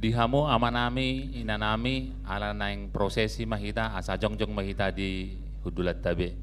Dihamu amanami inanami ala naing prosesi mahita asa jongjong mahita di hudulat tabe.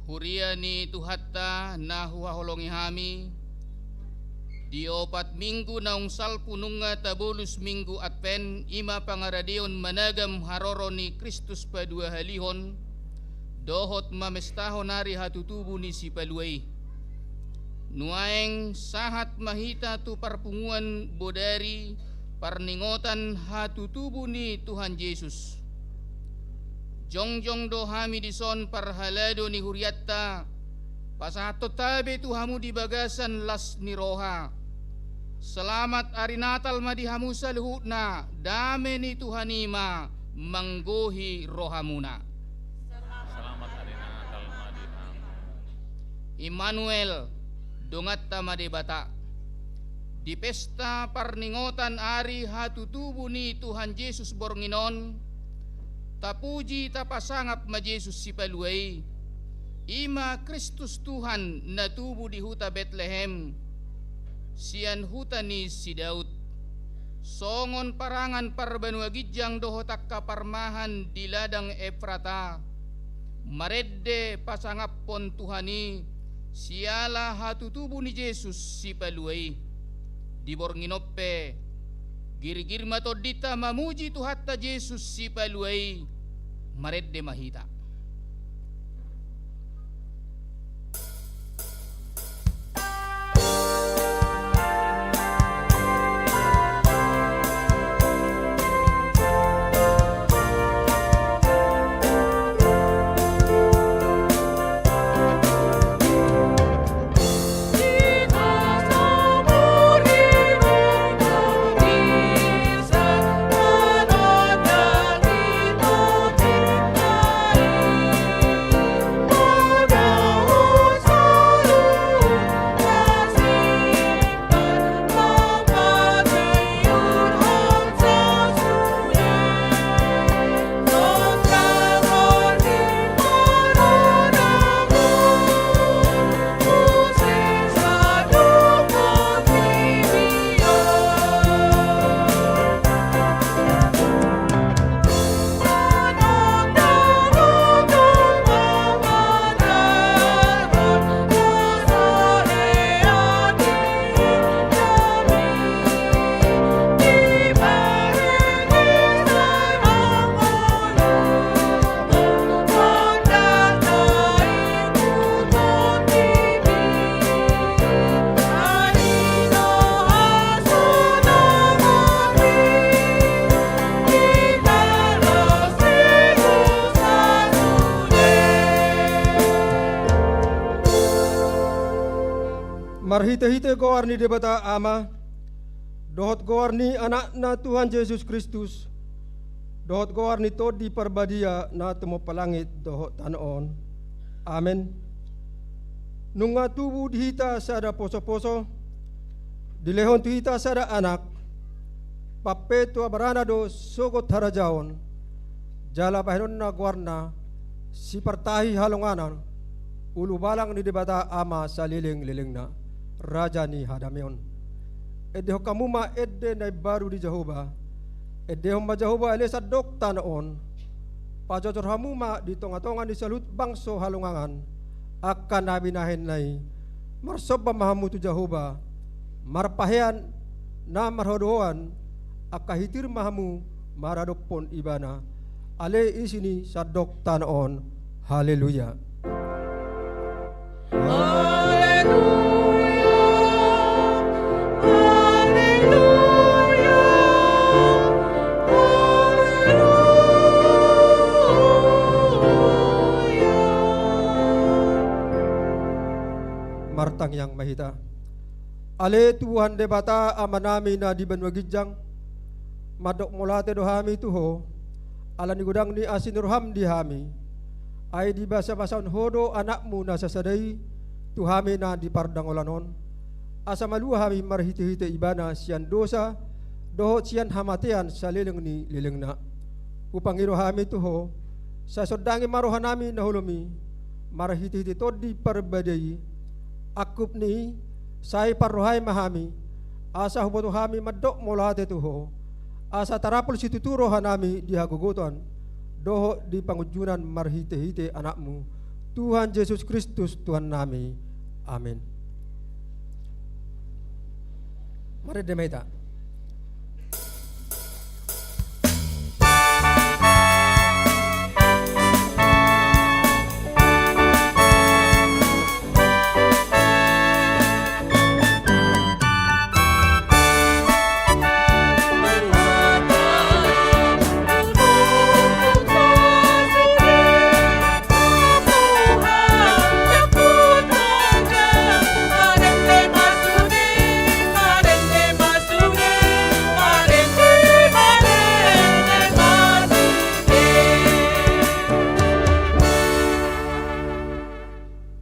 Huriani tuhatta na huaholongi hami di 4 minggu naung salpununga tabulus minggu adven ima pangaradion managam haroro ni Kristus padua halihon dohot mamestahon hari hatutubu ni si paluai nuaeng sahat mahita tu parpunguan bodari parningotan hatutubu ni Tuhan Yesus. Jongjong do hami dison parhalado ni huriatta pasahato tabe tu hamu di bagasan las ni roha. Selamat hari Natal madihamu salhutna dame ni Tuhanima manggohi rohamuna. Selamat hari Natal madihamu. Immanuel dongatta madebata. Di pesta parningotan ari hatutubu ni Tuhan Yesus bornginon tapuji tapasangap ma Yesus si paluai ima Kristus Tuhan natubu di huta Bethlehem sian huta ni si Daud songon parangan parbanua gijang dohotak kaparmahan di ladang Efrata maredde pasangap pon Tuhani siala hatutubu ni Yesus si paluai di bornginoppe Gir-gir matodita mamuji tuhatta Yesus si paluai maredde mahita. Di Marhite-hite goar ni debata ama, dohot goar ni anak na Tuhan Yesus Kristus, dohot goar ni to di perbadia na temo palangit dohot tanon. Amen. Nunga tubuh dihita sada poso-poso, dilehon tuhita sada anak, papetu abarana do sogot harajaon, jala bahiron na guarna, si partahi halonganan, ulu balang ni debata ama sa liling-liling na, raja ni hadamion. Edeho kamuma edde na baru di Jehovah, edeho ma Jehovah elesa dok tanaon, pajojor hamuma di tonga-tonga di salut bangso halongangan, akan nabinahin nai, marsob mahamu tu Jehovah, marpahean na marhodoan, akahitir mahamu maradok pon ibana, ale isini sadok tanaon. Haleluya. Martang yang mahita, ale Tuhan debata amanami na di banwagijang, madok molate dohami tuho, ala ni gudang ni asin roham di hami, ay di basa-basaon hodo anakmu na sasadai, tuhami na di pardangolanon, asa maluha hami marhiti-hiti ibana siyan dosa, dohot siyan hamatean sa liling ni liling na, upang irohami tuho, sa sodangi marohanami na hulumi, marhiti-hiti to di parbadai, akup ni say parrohay mahami, asa huboto hami madok molate tuho, asa tarapol situturo hanami dihagugutan, doho di pangujunan marhite-hite anakmu, Tuhan Yesus Kristus Tuhan nami. Amin. Mari demeta.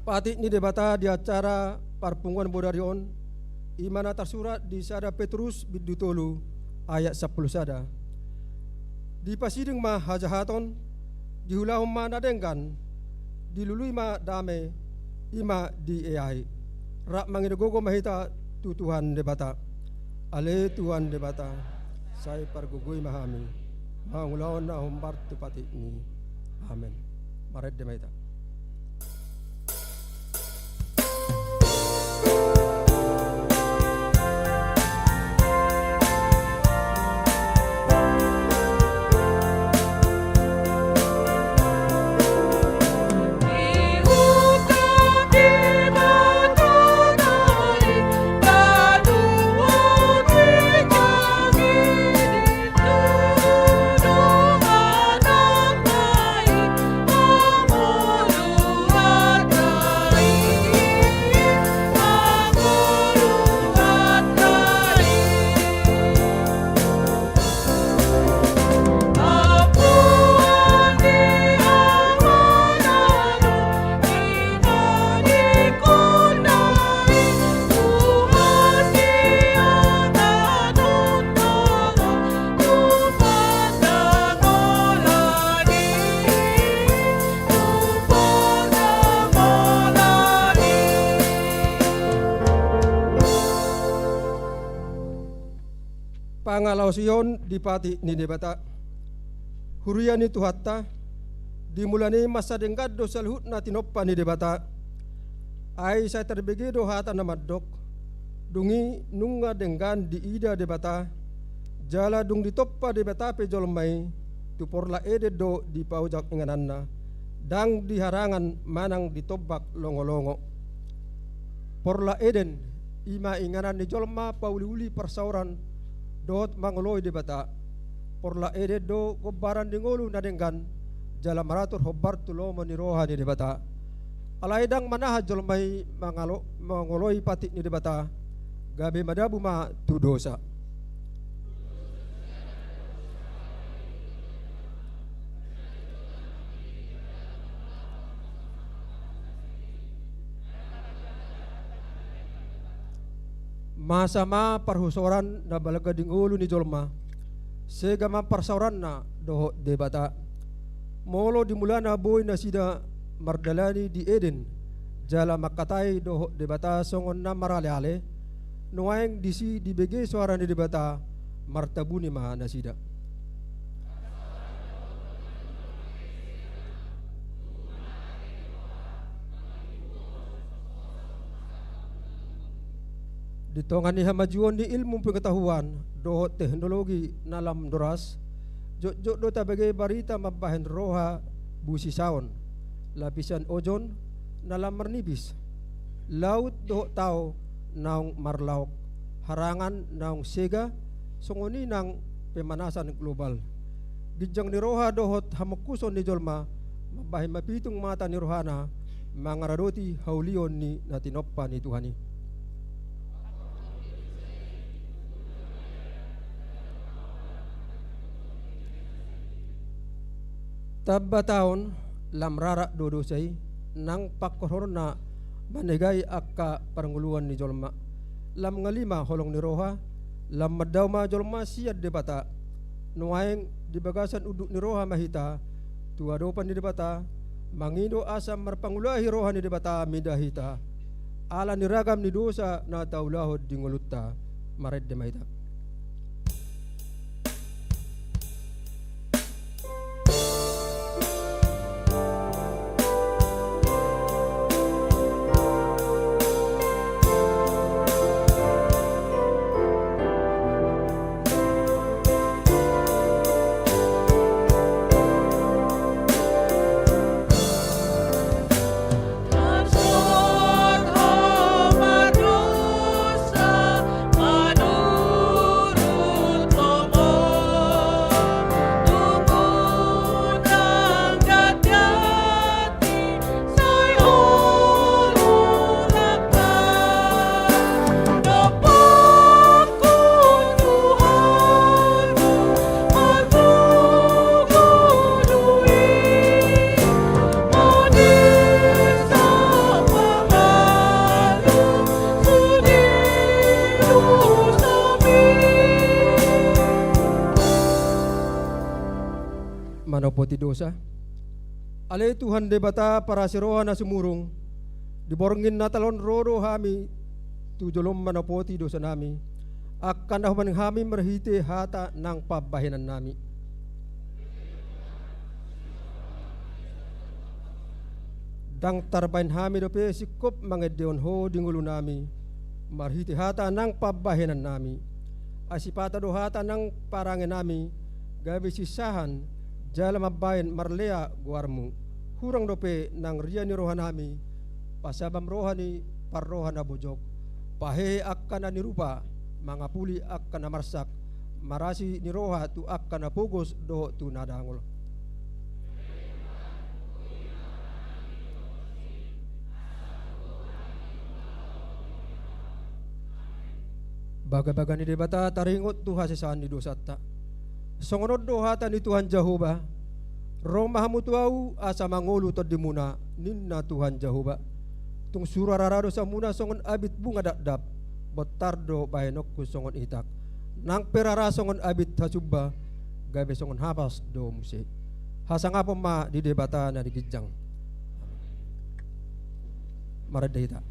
Pati ni debata di acara Parpunguan Bodarion, imana tersurat di sada Petrus bidutolu ayat 10 sada. Di pasideng ma hajahaton, dihulahum ma nadengkan, dilului ma dame, ima di eai. Rak mangidogogo mahita tu Tuhan debata. Ale Tuhan debata, saya pargugui mahami, mangulaon na humbar tu pati ni. Amen. Maret demeta. Pangalaw siyon di pati ni debata, hurian ni tuhatta, dimulani masa denggad do salhut na tinoppa ni debata, ay saya terbegi do hata na maddok, dungi nunga denggan di ida debata, jala dung ditoppa debata pe jolmai, tu porla ede do di paujak ingananna, dang di harangan manang ditobak longo-longo. Porla eden, ima inganan di jolma pauli-uli persauran, dot mangoloi debata, porla ede do kobaran di ngolu na denggan, jala maratur hobar tulo maniroha ni debata, Alaidang manaha jolmay mangoloy pati ni debata gabe madabu ma tu dosa. Masama parhusoran na balaga ding ulo ni jolma sega maparsauran na doho debata molo dimula na boy na sida mardalani di Eden jala makatay doho debata songon na marale-ale nuaeng disi dibege suara ni debata martabuni ma na sida. Ditongan ni hamajuan ni ilmu pengetahuan doho teknologi nalam doras jok do tabage barita mabahen roha busi saon lapisan ojon nalam mernibis laut doho tao naung marlaok harangan naung sega songoni nang pemanasan global gijang ni roha dohot hamakuson ni jolma mabahen mapitung mata ni rohana mangaradoti haulion ni natinoppa ni Tuhani. Tabba taon lam rara dodosay nang pakkoron na manegay akka paranguluan ni jolma lam ngalima holong ni roha lam madaw ma jolma siyad debata nuaeng dibagasan uduk ni roha mahita tuadopan ni debata mangindo asam marpangulahi roha ni debata midahita ala ni ragam ni dosa na taulahod di ngulutta mared de mahita. Manopoti dosa alay Tuhan debata para siroha na sumurong diborongin na talon rodo hami tujolom manopoti dosa nami akan nahuman hami merhite hata nang pabahinan nami dang tarbain hami dope sikop mangedeon ho dingulu nami marhite hata nang pabahinan nami asipata do hata nang parangin nami gabi sisahan jala mabayan marlea guarmu hurang dope nang ria ni rohanami pasabam rohani parrohan abojok pahehe akan na nirupa mangapuli akan na marsak marasi ni roha tu akan na pugos do tu nadangol. Baga-baga ni debata taringot tu hasisaan ni dosata songonod dohatan ni Tuhan Jehovah rong mahamutuau asa mangolu tod dimuna ninna Tuhan Jehovah tung surararado sa muna songon abit bunga dakdap botardo bahenok ku songon itak nang perara songon abit hasubba gabe songon hapas do muse hasangapom ma di debata na di gijang maradahita.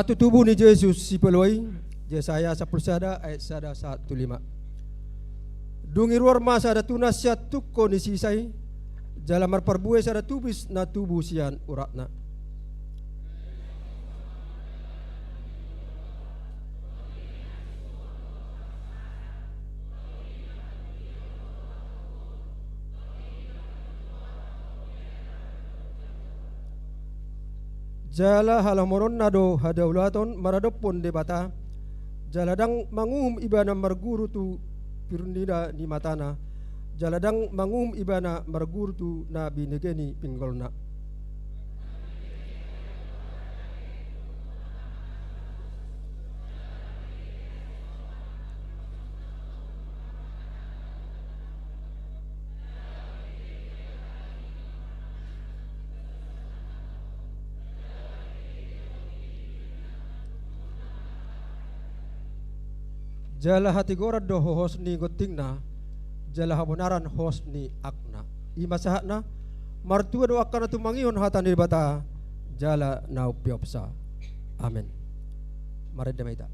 hatu tubuh ni Yesus si peloi Yesaya 10 ayat 1:5. Dungi ruar masa ada tunas siat tukko ni sisai jalamar perbuai sada tubis na tubuh sian uratna. Jala halamoron nado hadaulaton maradopon debata jaladang mangum ibana marguru tu pirundida ni matana jaladang mangum ibana marguru tu na binegeni pinggolna. Jala hati gorad do hos ni gotingna jala habonaran hos ni akna ima sahatna martua do akana tu mangion hatan di bata jala nau piopsa. Amin. Mari demaita.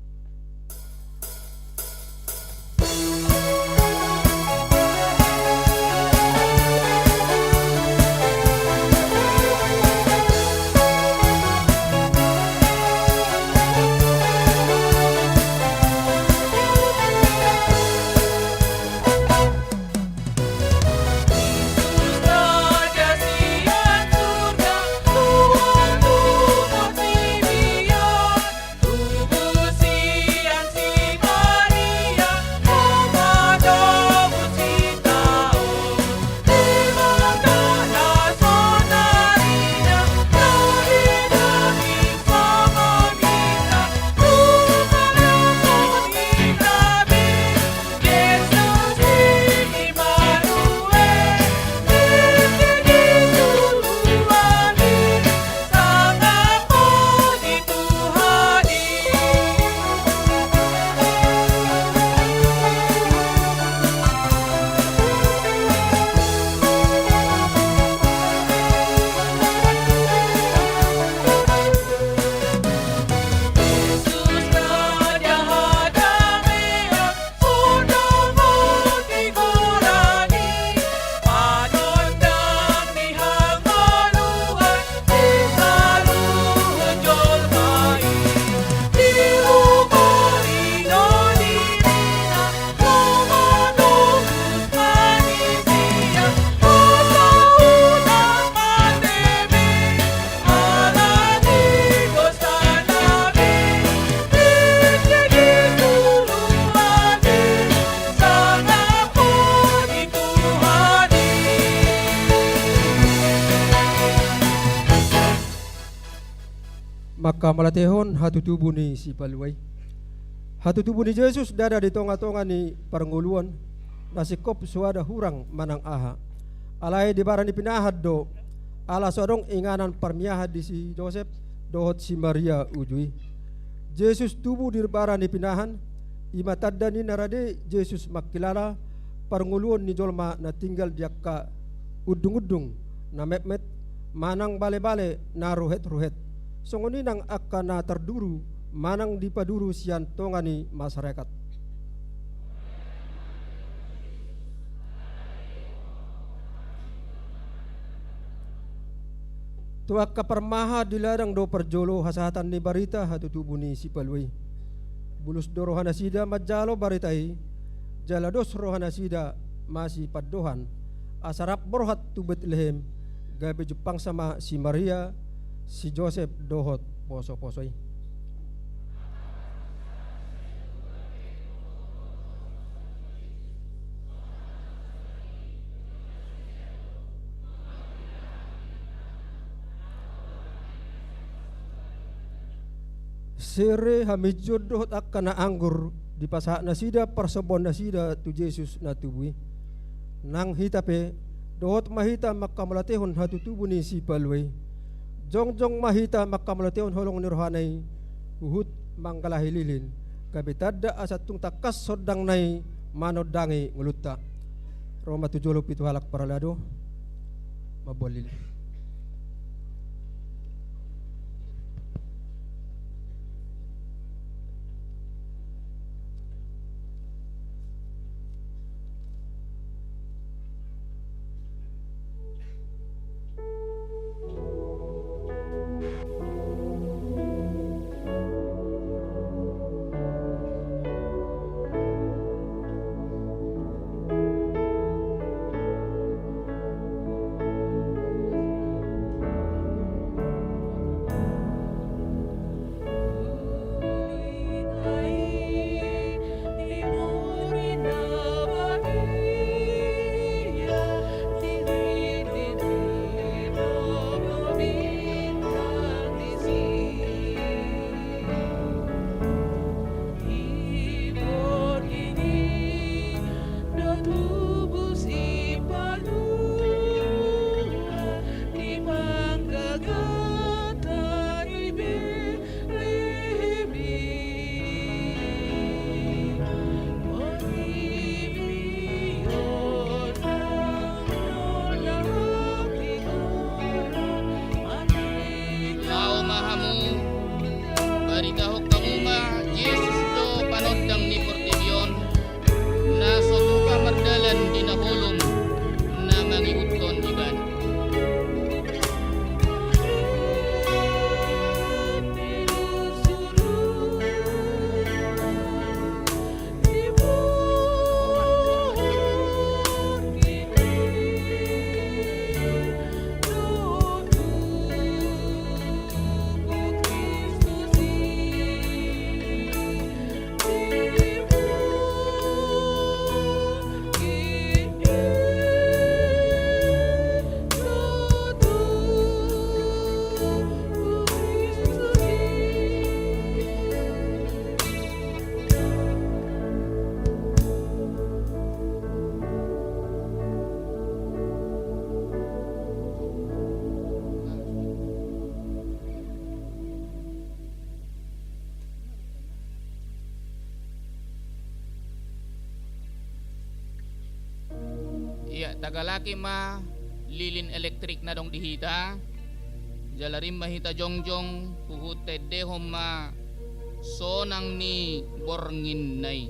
Maka malatehon hatu tubuh ni si paluai. Hatu tubuh ni Yesus dada di tonga-tonga ni parnguluan nasi kop suada hurang manang aha. Alai di barang dipinahad do ala sodong inganan parmiahad di si Joseph dohot si Maria ujui. Yesus tubuh di barang dipinahan imatadda ni narade Yesus makilala parnguluan ni jolma na tinggal diakka udung-udung na met-met manang bale-bale na ruhet-ruhet. Songoni nang akana terduru manang dipaduru sian tongani masyarakat. Tuak kaparmaha diladang do perjolo hasatan ni barita hatu tubuh ni si palui. Bulus do rohana sida majalo baritai jalados rohana sida masih paddohan asarap borhat tu Betlehem gabe Jepang sama si Maria si Joseph dohot poso-posoi. Sere hamijud dohot akana anggur di pasak nasida persebon nasida tu Yesus na tubui. Nang hitape dohot mahita makamelatehon hatu tubuh ni si palway. Jongjong mahita makamelatehon holong nirhanay uhud mangkalahililin kabitadda asatung takas sodang nay manodangi ngulutta. Roma 7:7 halak paralado mabolil. tagalaki ma lilin elektrik na dong dihita. Jalarim mahita jongjong puhute dehom ma sonang ni borngin nay.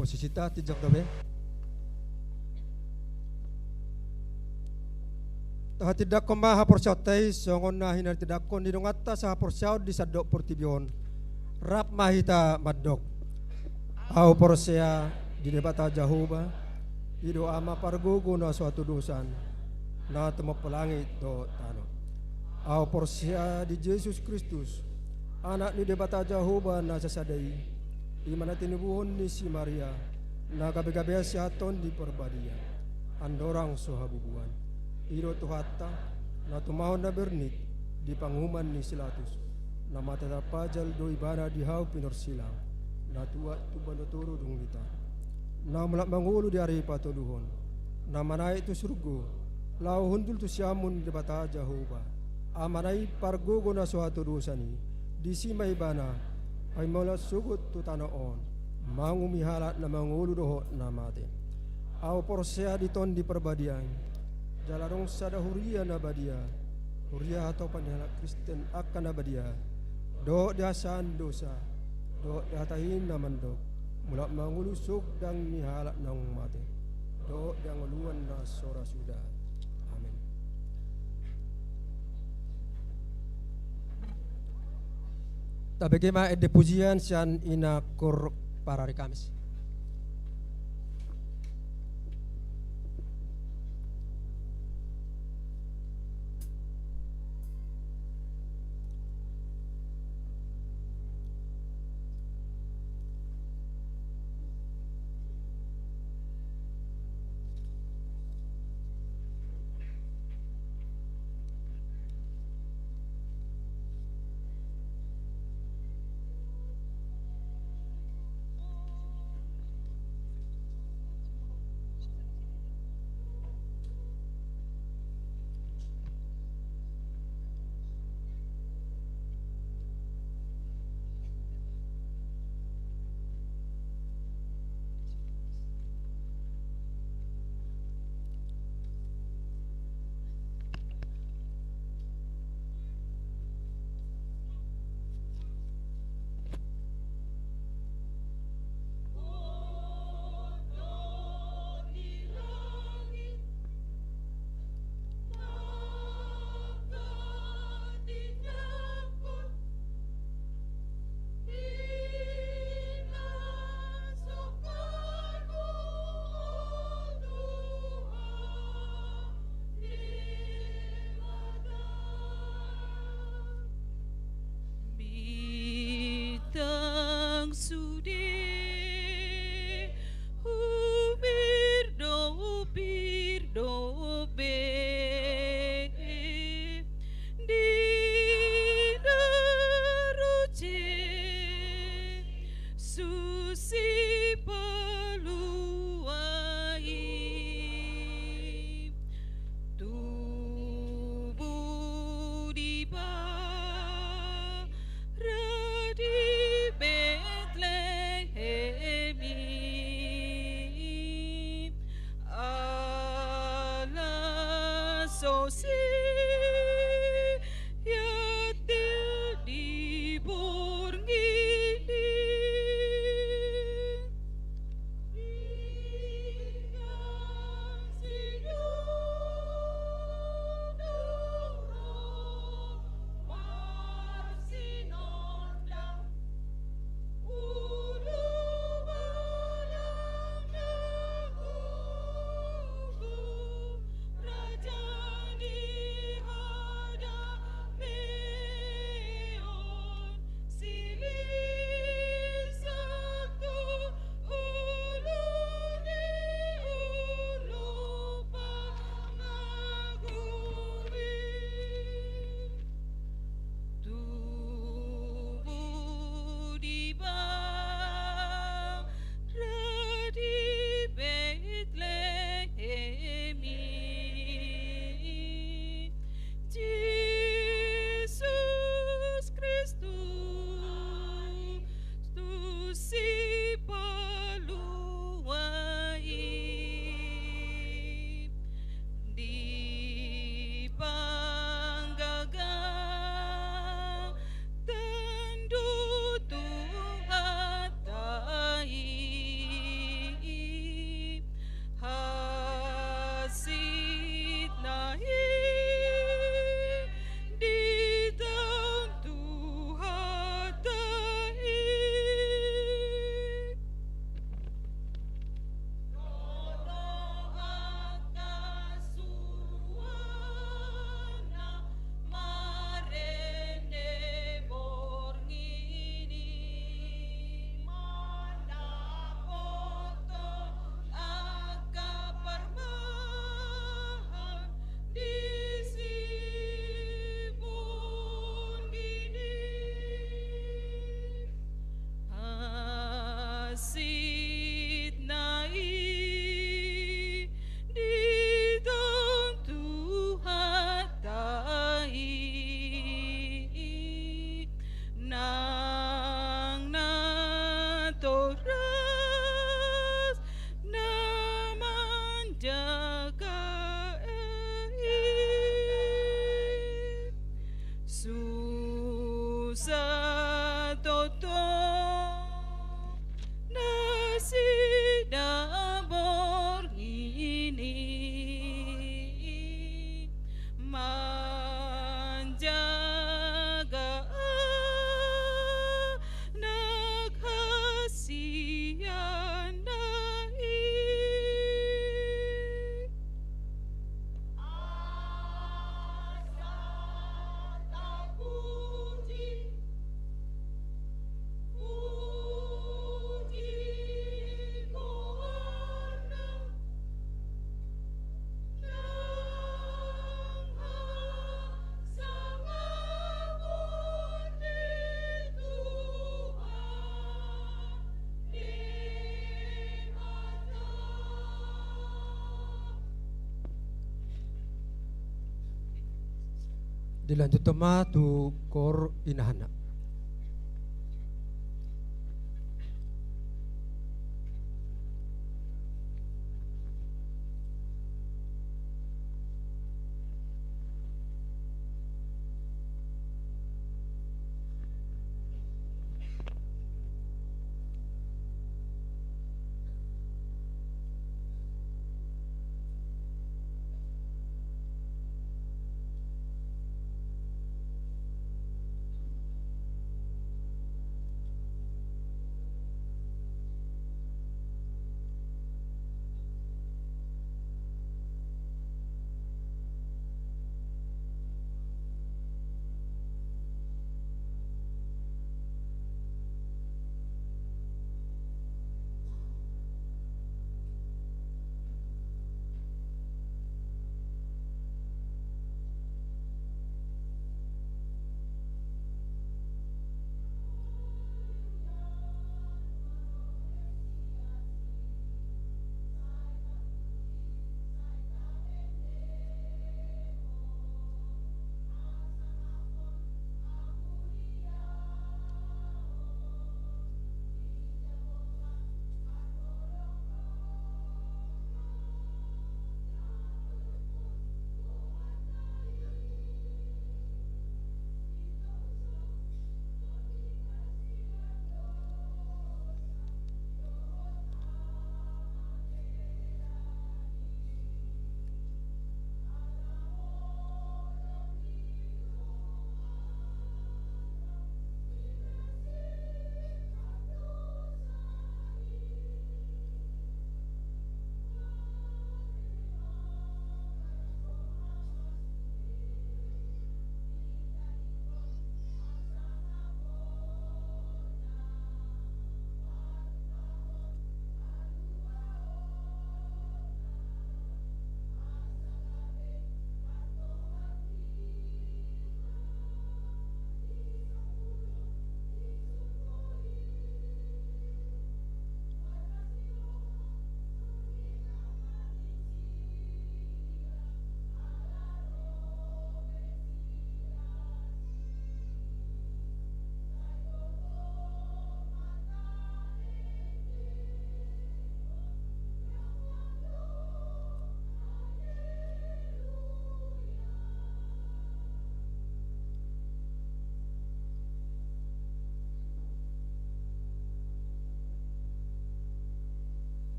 Posisita tijak dabe. Taha tidak ko mahaporsyaw tay songon na hinar tidak ko nidungata sa haporsyaw di sadok portibyon. Rap mahita madok. Au porsya di debata Jahuba. Ido ama pargugo na suatu dosan. Na temo pelangit do tano. Au porsya di Yesus Kristus. Anak ni debata Jahuba na sasadai. Di mana tinubuhon ni si Maria na gabi-gabi si aton di perbadia andorang sohabubuan iro tuhata na tumahon na bernit di panghuman ni Silatus na matatapajal do ibana di hau pinorsilang na tuwa tubanoturo dung lita na malak mangulo di ari patuluhon na manay itu surgo lao hundul tu siamun di bata Jahoba amanay pargogo na suatu dosani di si maibana ay mula sugot tu tanoon mangumihalat na mangulu doho na mate. Au porsea diton di perbadian, jalarong sada huria na badia, huria atau panjala Kristen akan na badia, do diasan dosa, do diatahin na mandok, mulak mangulusuk dan mihalat na mate, do dianguluan na sora sudah. Amin. Tabagema ed pujian sian ina kor para rekamis. Rajani Dilanjut tema tu kor inahana.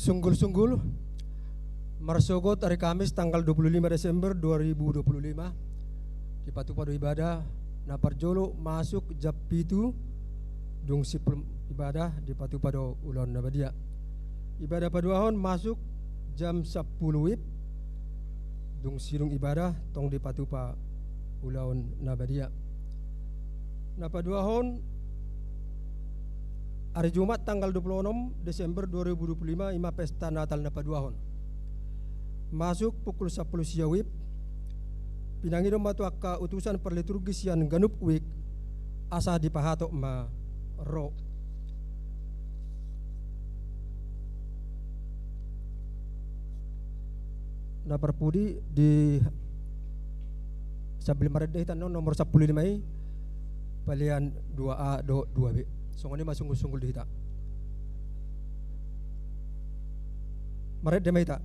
Sunggul-sunggul Marsogot hari Kamis tanggal 25 Desember 2025 di Patupado ibadah Naparjolo masuk jam pitu dung sipul ibadah di Patupado Ulon Nabadia. Ibadah paduahon masuk jam 10 wib dung sirung ibadah tong di Patupa Ulon Nabadia. Napaduahon hari Jumat tanggal 26 Desember 2025 ima pesta Natal Napaduahon. Masuk pukul 10 siawib pinanginom matu akka utusan perliturgis yang ganup wik asa dipahato ma ro. Naparpudi di sabil maret dehitan nomor 15 i palian 2A do 2B. Songoni masungul-sungul dihita. Maret demaita.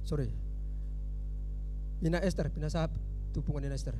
Sorry. Ina Esther, pinasahap tupungan Ina Esther.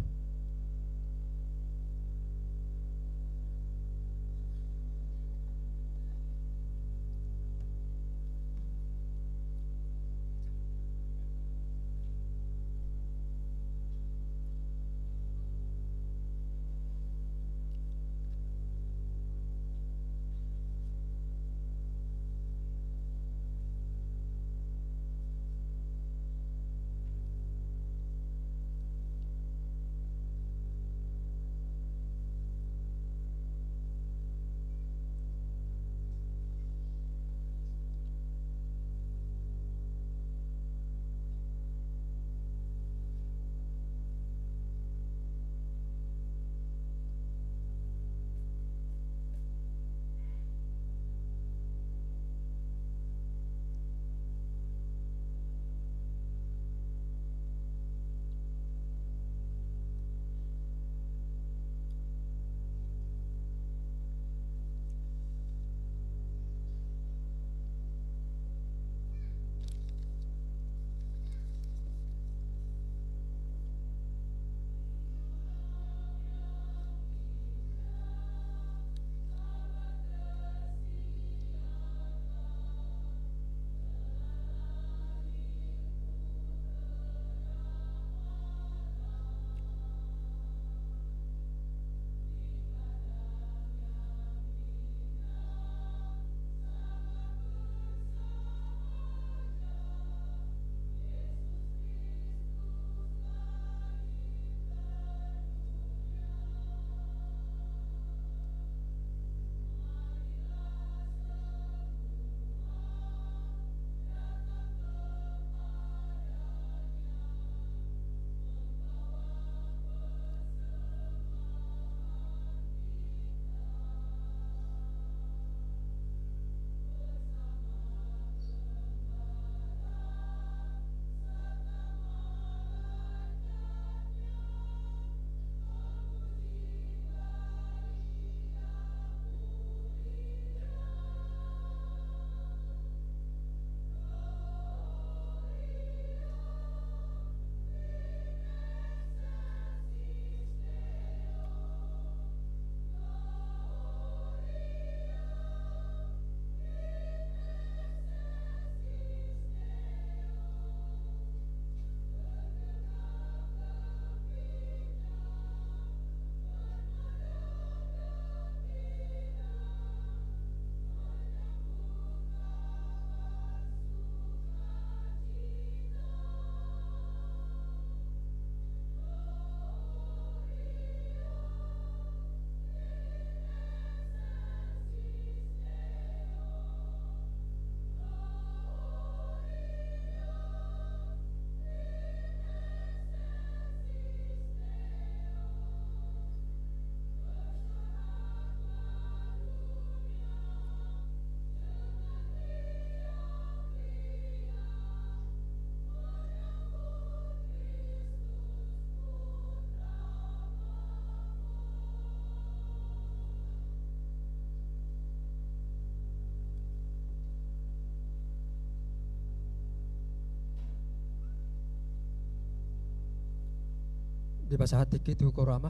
Di basa hati kitu ko rama.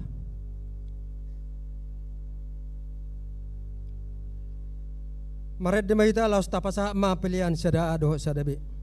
Maret di mahita laos tapasa mapilian sada ado sadabi.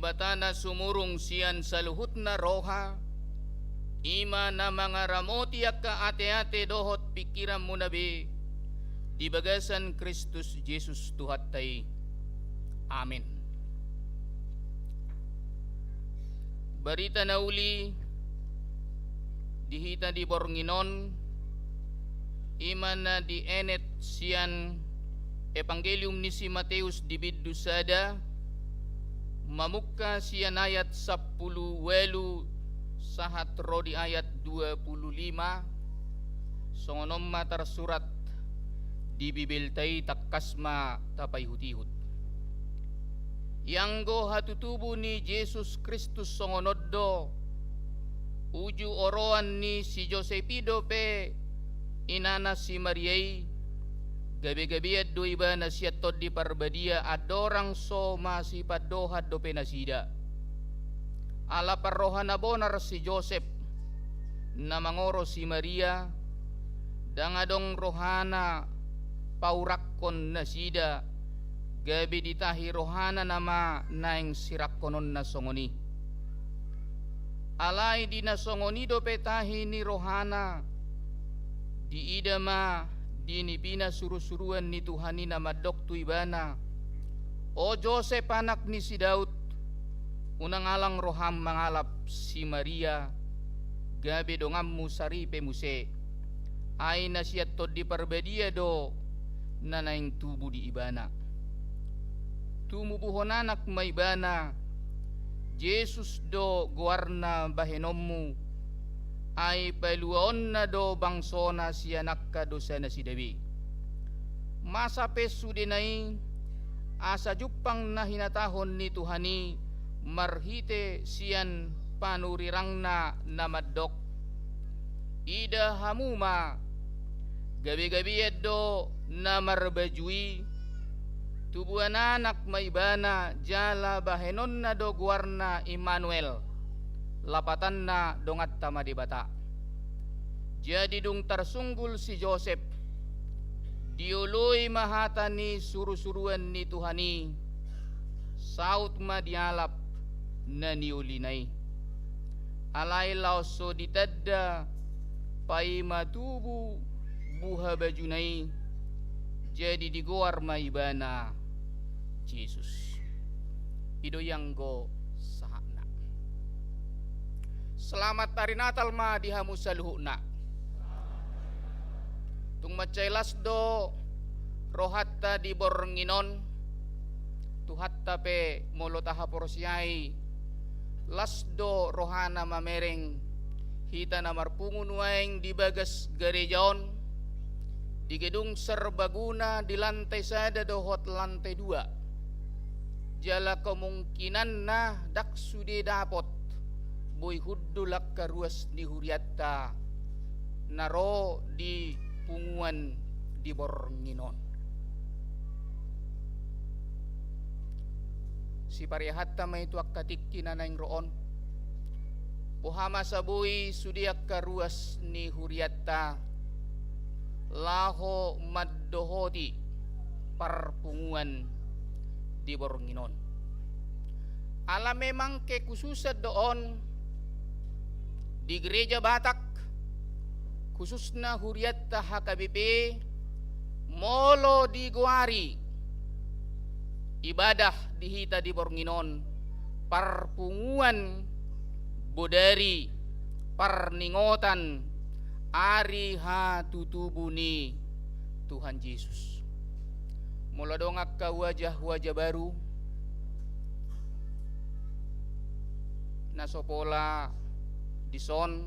batana sumurung sian saluhut na roha, ima na mga ramoti ka ate-ate dohot pikiran mo nabi, di bagasan Kristus Jesus Tuhat tay. Amen. Barita na uli, dihita di Bornginon, ima na di enet sian Evangelium ni si Mateus di Biddusada, mamukka sian ayat 10 sahat rodi ayat 25, songonom matar surat di Bibil tay takkasma tapay hutihut. Yanggo hatutubo ni Jesus Kristus songonoddo, uju oroan ni si Josepido pe inana si Mariay, gabi-gabi at do iba na siya tod di parbadia adorang so masipad dohat do penasida. Ala parrohan na bonar si Joseph na mangoro si Maria, dangadong rohana paurakon na sida, gabi ditahi rohana nama naing sirakkonon na songoni. Alay di na songoni do petahi ni rohana, di idama di nipina suru-suruan ni Tuhani na madok tuibana. O Joseph anak ni si Daud, unang alang roham mangalap si Maria, gabi dongam musaripe muse, ay na siya tod di parbadia do na naing tubo di ibana. Tumubuhon anak may ibana, Jesus do guarna bahenommu, ay paluon na do bangsona si anak ka dosa na si Dabi. Masa pesu dinay, asa jupang na hinatahon ni Tuhani, marhite siyan panurirang na namadok. Ida hamuma, gabi-gabi do na marbajui, tubuan anak maibana jala bahenon na do guarna Immanuel, lapatan na dongat tama di bata. Jadi dung tarsunggul si Joseph, diuluy mahata ni suru-suruan ni Tuhani, saut madialap na niulinay. Alay lauso ditadda, pay matubu buha bajunay, jadi diguar maibana Jesus. Ido yang go sahana. Selamat hari Natal ma dihamu saluhuna. Tung macailas do rohatta di Bornginon, tuhatta pe molotaha porsiai, lasdo rohana mamereng, hita na marpungun waeng di bagas gerejaon, di gedung serbaguna di lantai sada dohot lantai 2. Jala kemungkinan na dak sude dapot, boy huddulak karuas di huriatta, naro di punguan di Bornginon. Si parihatta may tuak katikki na naing roon, puhama sabui sudiak karuas ni huriatta, laho maddohoti parpunguan di Bornginon. Ala memang kekhususan doon di gereja Batak, khususna huriatta HKBP, molo di Guari, ibadah dihita di Bornginon, parpunguan bodari parningotan ari hatutubuni Tuhan Yesus. Mula dongak ka wajah-wajah baru, nasopola dison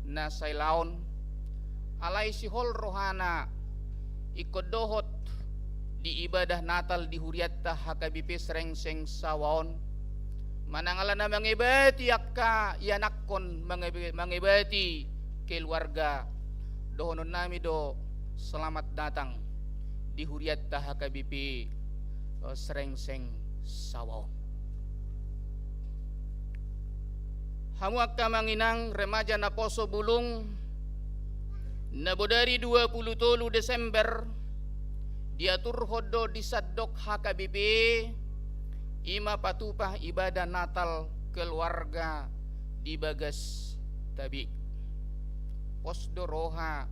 na sailaon, alay sihol rohana ikod dohot di ibadah Natal di huriatta HKBP Srengseng Sawaon, manangala na mangibati akka yanakon mangibati keluarga dohonon nami do selamat datang di huriatta HKBP Srengseng Sawaon. Hamu akka manginang remaja na poso bulung na bodari 23 Desember diatur hodo di sadok HKBP ima patupah ibadah Natal keluarga di bagas tabi. Posdo roha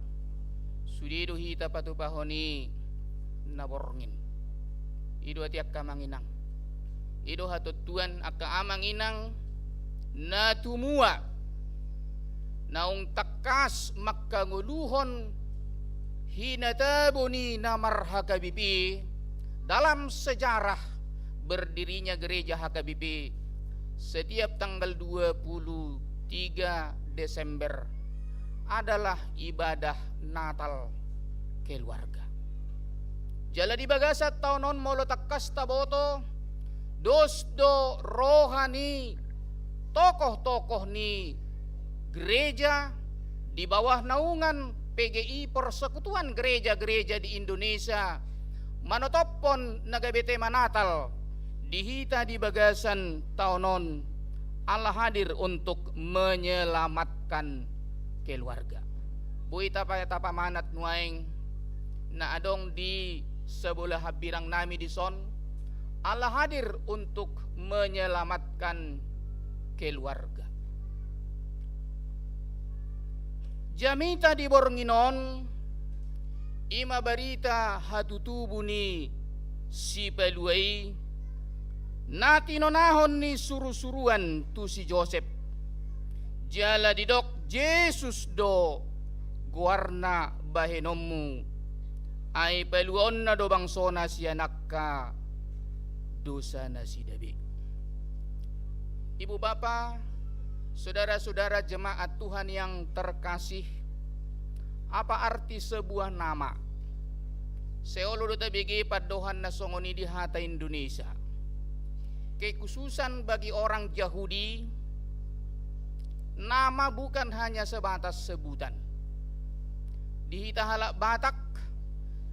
sudido hita patupahoni naborngin. Ido atiak kamanginang. Ido hatutuan aka amanginang na tumua naung takas makanguluhon hinatabuni namar HKBP dalam sejarah berdirinya gereja HKBP setiap tanggal 23 Desember adalah ibadah Natal keluarga. Jala di bagasat taunon molo takas taboto dosdo rohani tokoh-tokoh ni gereja di bawah naungan PGI Persekutuan Gereja-Gereja di Indonesia manotopon nagabete manatal dihita di bagasan taunon Allah hadir untuk menyelamatkan keluarga. Buita pa tapa manat nuaing na adong di sebelah habirang nami di son Allah hadir untuk menyelamatkan keluarga. Jamita di Bornginon ima barita hatutubuni si peluai natinonahon ni suru-suruan tu si Joseph jala didok Jesus do guarna bahenomu ay peluon na do bangsona si anak ka dosa na si Dabi. Ibu bapa, saudara-saudara jemaat Tuhan yang terkasih, apa arti sebuah nama? Seolo do tabigi padohan na songoni di hata Indonesia. Kekhususan bagi orang Yahudi, nama bukan hanya sebatas sebutan. Di hita halak Batak,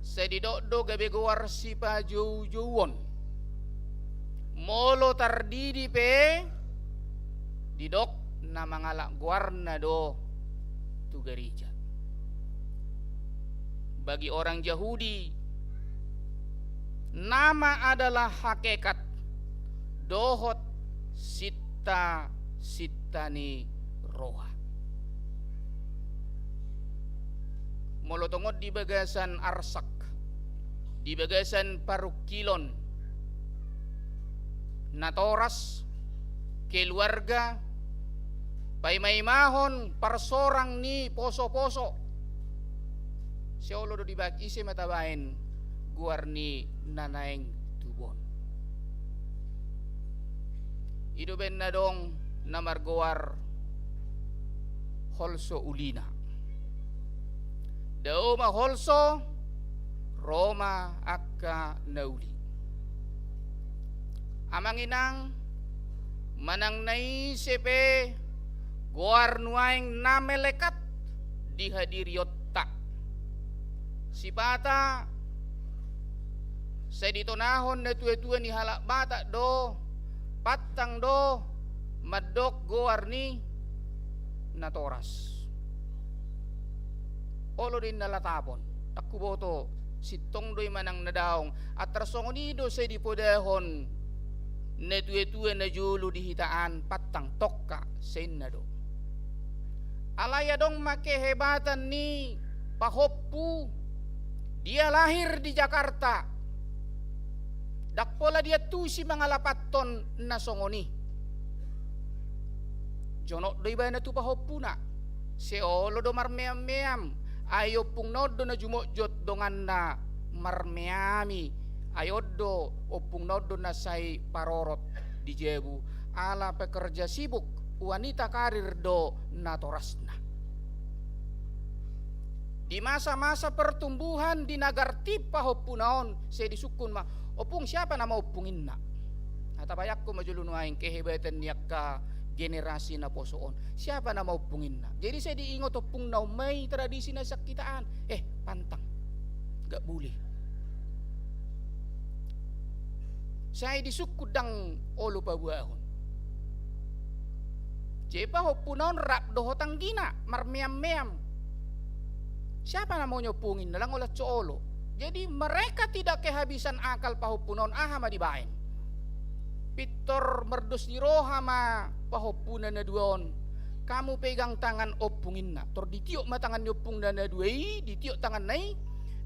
sedidokdo gabegowar si pajou-jouon. Molo tardidi pe didok na mangalak guarna do tu gereja. Bagi orang Yahudi, nama adalah hakikat dohot sittani roha. Molotongod di bagasan Arsak, di bagasan Parukilon, natoras keluarga paimaimahon parsorang ni poso-poso seolo do dibag isi matabain guarni nanaeng tubon idoben na dong namargoar holso ulina dauma holso Roma akka nauli amanginang manang naisipe guar nuaing namelekat dihadiriyotta sipata seditonahon na tuwe-tuwe ni halak bata do patang do madok guar ni natoras olo din nalatapon takuboto sitong doy manang nadaong at rasongonido sa dipodahon na tuwe-tuwe na julo di hitaan patang tokka senado. Alaya dong makehebatan ni Pahoppu. Dia lahir di Jakarta. Dakpola dia tusi mga lapaton na songoni. Jonok doy ba na tu Pahoppu na. Seolo do marmeam-meam. Ayo pung nodo na jumojot dongan na marmeami. Ayodo opung nodo na say parorot di jebu ala pekerja sibuk wanita karir do natoras na. Di masa-masa pertumbuhan di nagartip Pahoppu naon saya disukun ma opung siapa nama opungin na atabayak ko majulun waing kehebatan niyak ka generasi na posoon siapa nama opungin na jadi saya diingot opung na may tradisi na sakitaan pantang gak boleh. Saya disukudang olo pabuahon. Jepa hopunon rap dohotang gina marmeam-meam. Siapa namanya pungin nalang olah coolo. Jadi mereka tidak kehabisan akal pahupunon aha madibain. Pitor merdos ni rohama pahopuna na duon. Kamu pegang tangan opungin na. Tor ditiok ma tangan ni opung na duai, ditiok tangan nai.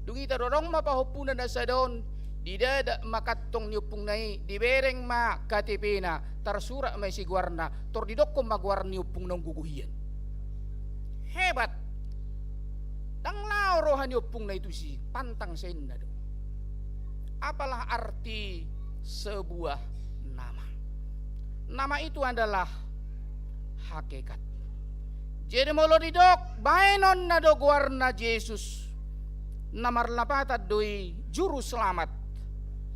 Dungi tarorong ma pahopuna na sa doon. Di dada makatong ni opung nai, di bereng ma KTP na, tarsura may sigwar na, tor didok ko magwar ni opung ng guguhian. Hebat. Tanglaw rohan ni opung na itu si pantang sen na do. Apalah arti sebuah nama? Nama itu adalah hakikat. Jadi molo didok bainon na do guarna Yesus namar lapatad doi juru selamat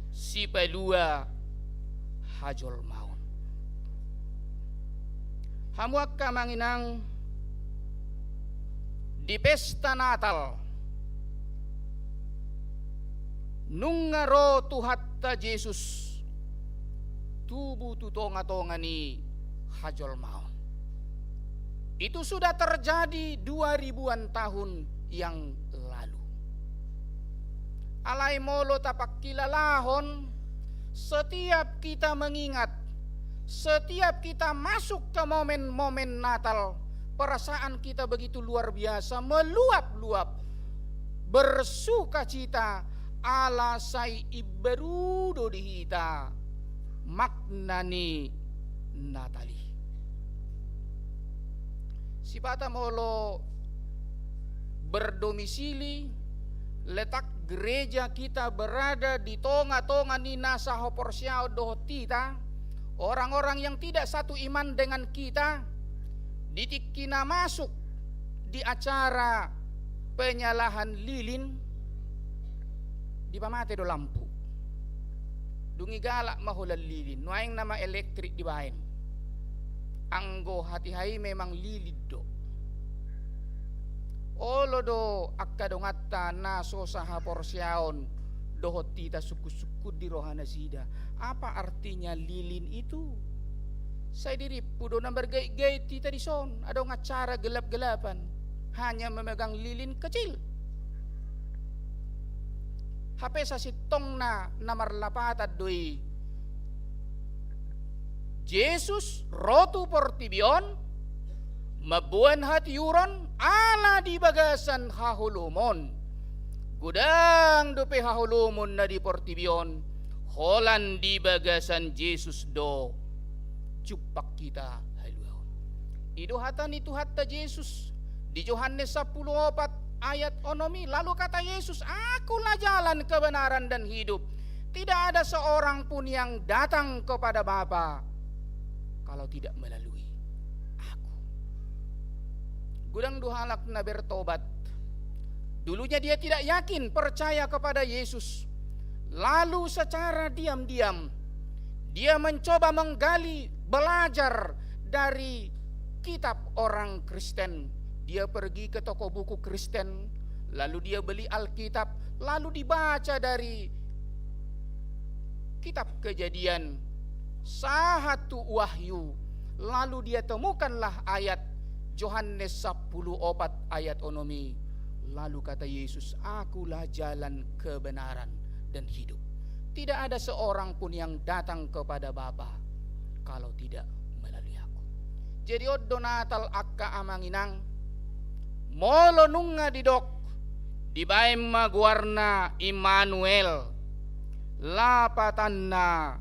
si palua hajol maun. Hamuak ka manginang di pesta Natal nung ngaro tuhatta Yesus tubuh tutonga-tonga ni hajol maun. Itu sudah terjadi 2000-an tahun yang lalu. Alai molo tapak kilalahon, setiap kita mengingat, setiap kita masuk ke momen-momen Natal, perasaan kita begitu luar biasa, meluap-luap, bersuka cita, alasai iberudo dihita, maknani Natali. Si Pata molo berdomisili, letak gereja kita berada di tonga-tonga ni nasa hoporsiao dohotita, orang-orang yang tidak satu iman dengan kita, ditikina masuk di acara penyalahan lilin, di pamate do lampu, dungi galak mahulal lilin, nuaing nama elektrik di bahin, anggo hati-hai memang lilid do. Olo do akkadongatta na sosaha porsiaon dohot tita suku-suku di rohana sida. Apa artinya lilin itu? Saya diri pudo na bergay-gay tita di son. Ada ngacara gelap-gelapan, hanya memegang lilin kecil. Hape sa sitong na namarlapatad doi Jesus rotu portibion mabuan hatiuron ala di bagasan hahulumon. Gudang dope hahulumon na di portibion, holan di bagasan Jesus do cupak kita haluaw. Iduhatan itu hatta Jesus di Yohanes 14 ayat onomi, lalu kata Yesus, akulah jalan kebenaran dan hidup. Tidak ada seorang pun yang datang kepada Bapa kalau tidak melalui aku. Gudang duhalak na bertobat. Dulunya dia tidak yakin percaya kepada Yesus. Lalu secara diam-diam dia mencoba menggali, belajar dari kitab orang Kristen. Dia pergi ke toko buku Kristen, lalu dia beli Alkitab, lalu dibaca dari kitab Kejadian, sahatu wahyu, lalu dia temukanlah ayat Yohanes 14 ayat onomi. Lalu kata Yesus, akulah jalan kebenaran dan hidup. Tidak ada seorang pun yang datang kepada Bapa kalau tidak melalui aku. Jadi oddo Natal akka amanginang molo nunga didok dibaem maguarna Immanuel lapatanna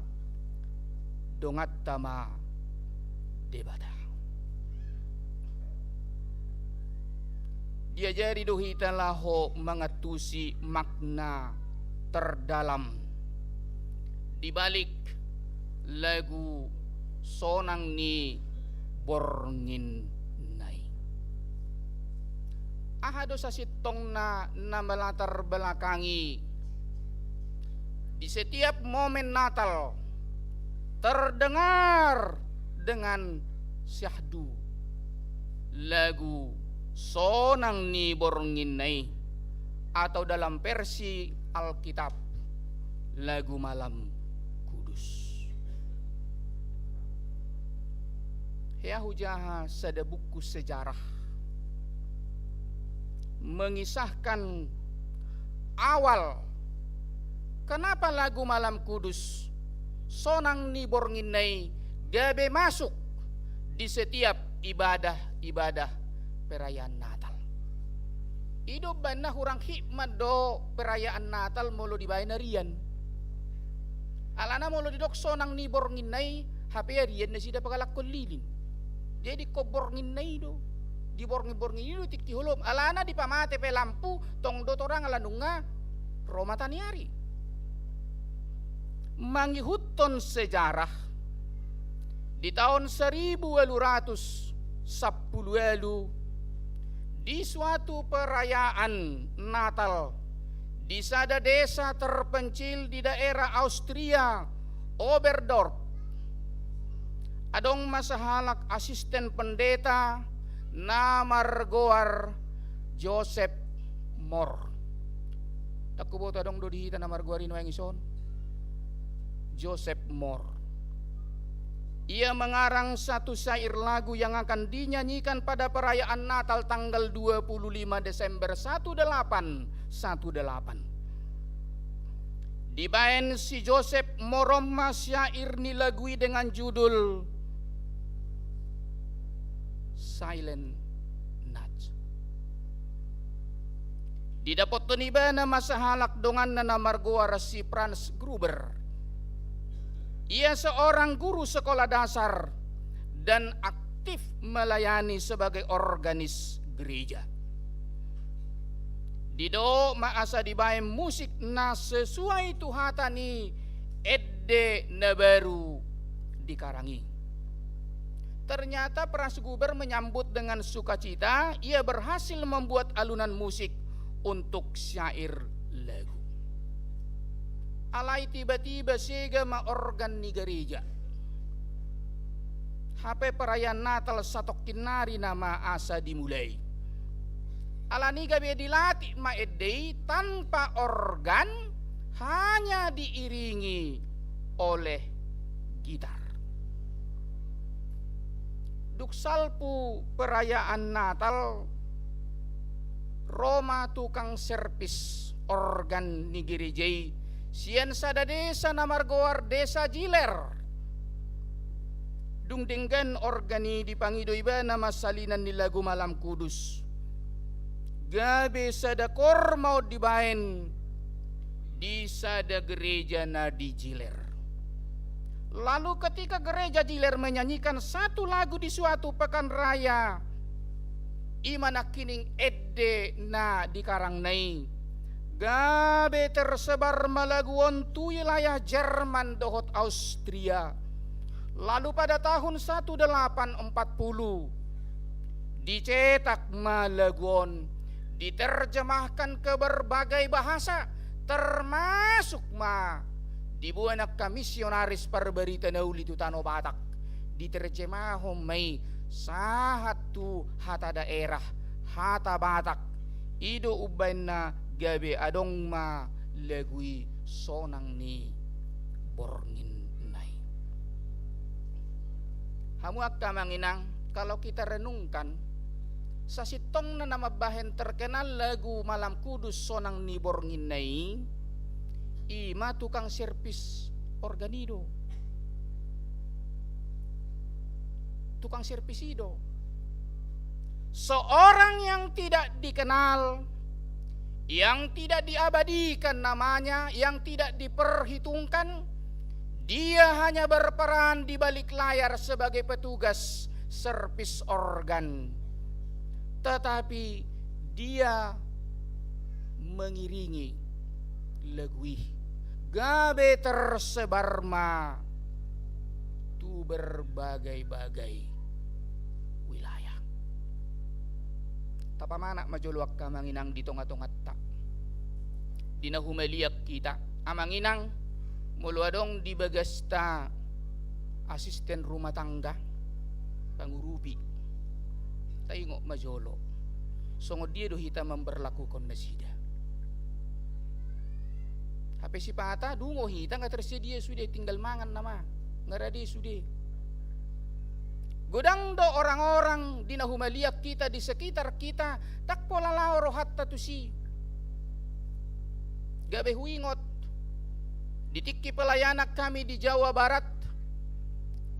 dongattama debata. Dia jadi dohita laho mengatusi makna terdalam di balik lagu sonang ni borngin nai. Ahado sa sitong na melatar belakangi di setiap momen Natal terdengar dengan syahdu lagu sonang ni borngin nai, atau dalam versi Alkitab lagu malam kudus. Hea hujaha sada buku sejarah mengisahkan awal kenapa lagu malam kudus sonang ni bornginay gabe masuk di setiap ibadah-ibadah perayaan Natal. Ido ba na hurang hikmat do perayaan Natal molo di bayan rian. Alana molo di dok sonang ni bornginay hape rian na sida pagalakon lilin. Jadi ko bornginay do. Di borngi-borngi itu tikti hulum alana di pamate pe lampu tong do torang alanunga Roma taniari mangihuton sejarah di tahun 1810 di suatu perayaan Natal di sada desa terpencil di daerah Austria Oberdorf adong masahalak asisten pendeta na margoar Joseph Mohr. Takubo tadong do dihita na margoarin wa ison. Joseph Mohr. Ia mengarang satu syair lagu yang akan dinyanyikan pada perayaan Natal tanggal 25 Desember 1818. Dibaen si Joseph Mohr syair ni lagui dengan judul Silent Night. Didapot niba na masahalak dongan na namargoar si Franz Gruber. Ia seorang guru sekolah dasar dan aktif melayani sebagai organis gereja. Dido maasa dibae musik na sesuai tuhatani edde na baru dikarangi. Ternyata Franz Gruber menyambut dengan sukacita, ia berhasil membuat alunan musik untuk syair lagu. Alai tiba-tiba sega ma organ ni gereja. HP perayaan Natal satok kinari nama asa dimulai. Alani gabe dilatih ma edei tanpa organ, hanya diiringi oleh gitar. Duksalpu perayaan Natal Roma tukang servis organ ni gerejai sian sada desa namargoar desa Jiler dung denggan organi dipangido iba nama salinan ni lagu malam kudus gabe sada kormau dibaen di sada gereja na di Jiler. Lalu ketika gereja Jiler menyanyikan satu lagu di suatu pekan raya, imana kining edde na dikarang nai, gabe tersebar malaguon tu wilayah Jerman dohot Austria. Lalu pada tahun 1840 dicetak malaguon, diterjemahkan ke berbagai bahasa, termasuk dibuanak ka misionaris parbarita nauli tu Tano Batak diterjemahom may sahatu hata daerah hata Batak ido uban na gabe adong ma lagui sonang ni borngin nai. Hamu akka manginang kalau kita renungkan sa sitong na namabahen terkenal lagu malam kudus sonang ni borngin nai ima tukang servis organido, tukang servisido, seorang yang tidak dikenal, yang tidak diabadikan namanya, yang tidak diperhitungkan, dia hanya berperan di balik layar sebagai petugas servis organ, tetapi dia mengiringi legui gabe tersebar tu berbagai-bagai wilayah. Tapamana majuluak ka manginang dito nga ta. Dinahumaliak kita amanginang muluadong di bagasta asisten rumah tangga pangurubi tayo majolo songod dia do hita memberlakukan nasida. Hape si pata dungo hita nga tersedia sudah tinggal mangan nama ngaradi sudah. Godang do orang-orang dinahumaliak kita di sekitar kita tak pola lauro hatta tu si gabe huingot Di tiki pelayanan kami di Jawa Barat,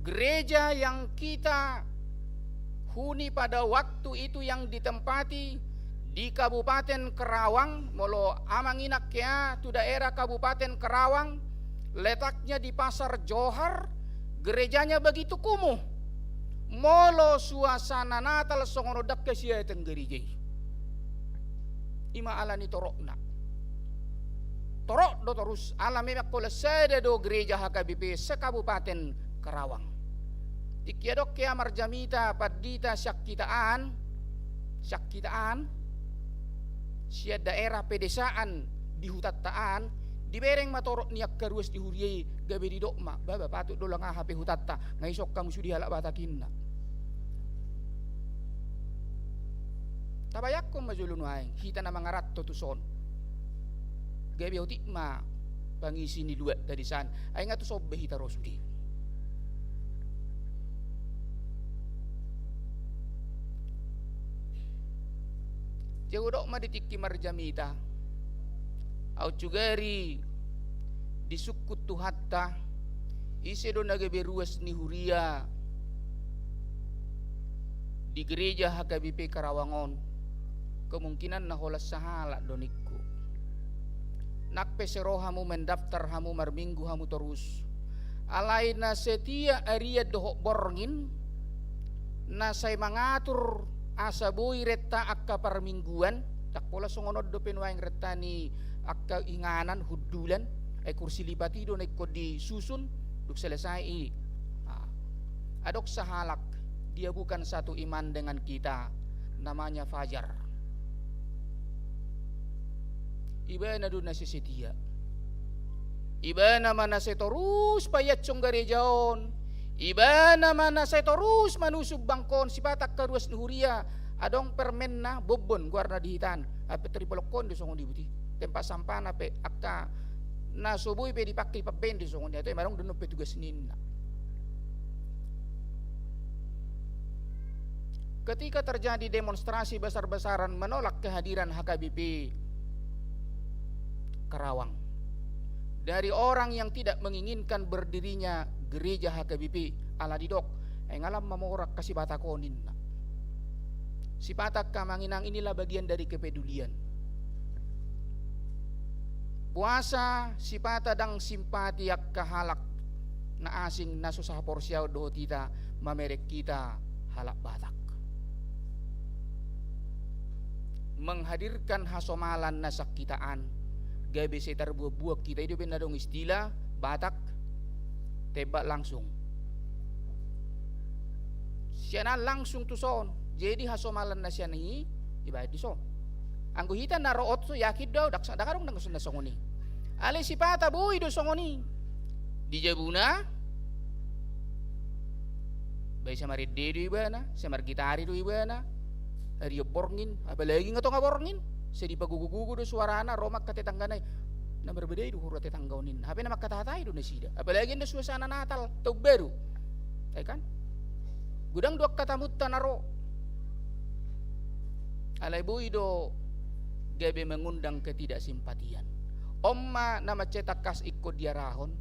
gereja yang kita huni pada waktu itu yang ditempati di Kabupaten Kerawang, molo amanginak ya tu daerah Kabupaten Kerawang, letaknya di Pasar Johar, gerejanya begitu kumuh. Molo suasana Natal songono dakke sia teng gereja. Ima alani torokna. Torok do terus alami makola sede do gereja HKBP sekabupaten Kerawang. Ikiadok kaya marjamita padita syakitaan sia daerah pedesaan di hutataan dibereng matorok niak karuas di huriai gabe di dokma baba patut dolang HP hutatta ngaisok kamu sudi halak batakinna tabayak ko majulun aing hita na mangarat to tuson gabe utikma pangisi ni luat dari san aing atu sobbe hita rosudi. Jauh dok ma ditiki marjamita au cugari disukut tu hatta ise do naga beruas ni huria di gereja HKBP Karawangon kemungkinan naholas sahala donikku nak pesero hamu mendaftar hamu marminggu hamu terus alai na setia aria dohok borngin na say mangatur asa boy retta akka parmingguan tak pola songonod do penwaing retta ni akka inganan hudulan ay kursi lipati do na di susun duk selesai adok sahalak dia bukan satu iman dengan kita namanya Fajar iba na do na si setia iba naman na se terus payat song garejaon iba naman na sa terus manusug bangkon si patak karuas ni huria adong permen na bobon guarna dihitan ape tripolokon do songon dibuti tempat sampah na pe akta na subuhi pe dipakai papen do songon ito marong dono petugas ninna. Ketika terjadi demonstrasi besar-besaran menolak kehadiran HKBP Kerawang dari orang yang tidak menginginkan berdirinya gereja HKBP ala didok ngalam mamorak kasih batakonin si patak kamanginang inilah bagian dari kepedulian puasa si pata dang simpati yak kahalak na asing na susah porsiaw do tita mamerek kita halak batak menghadirkan hasomalan na sakitaan gabe setar buah-buah kita itu benar dong istilah batak tebak langsung siana langsung tuson jadi hasomalan na siya ni ibarat di so anggo hita na root so yakid daw dakarong nang sunna songoni ale si pata boy do songoni di jabuna bay sa maridde do ibana sa margitari do ibana ari borngin apalagi ngato nga borngin sa di pagugugugo do suarana romak katetangganay na berbeda itu huruf tetanggaunin hape na makatahatay do na sida apalagi na suasana Natal tog baru ay kan gudang duak katamut tanaro alay boy do gabe mengundang ketidaksimpatian omma nama cetak kas ikut diarahon